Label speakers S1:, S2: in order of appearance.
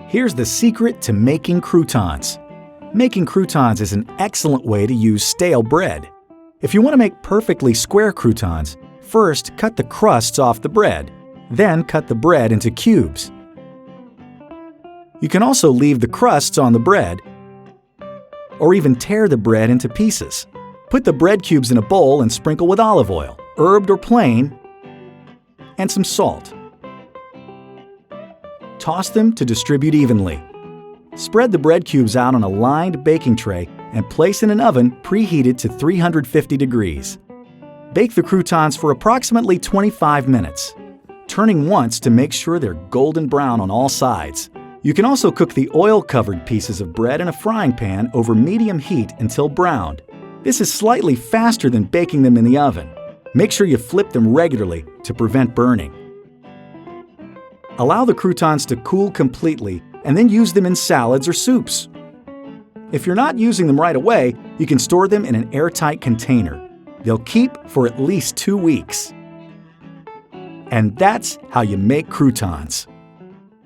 S1: Here's the secret to making croutons. Making croutons is an excellent way to use stale bread. If you want to make perfectly square croutons, first cut the crusts off the bread, then cut the bread into cubes. You can also leave the crusts on the bread, or even tear the bread into pieces. Put the bread cubes in a bowl and sprinkle with olive oil, herbed or plain, and some salt. Toss them to distribute evenly. Spread the bread cubes out on a lined baking tray and place in an oven preheated to 350 degrees. Bake the croutons for approximately 25 minutes, turning once to make sure they're golden brown on all sides. You can also cook the oil-covered pieces of bread in a frying pan over medium heat until browned. This is slightly faster than baking them in the oven. Make sure you flip them regularly to prevent burning. Allow the croutons to cool completely and then use them in salads or soups. If you're not using them right away, you can store them in an airtight container. They'll keep for at least 2 weeks. And that's how you make croutons.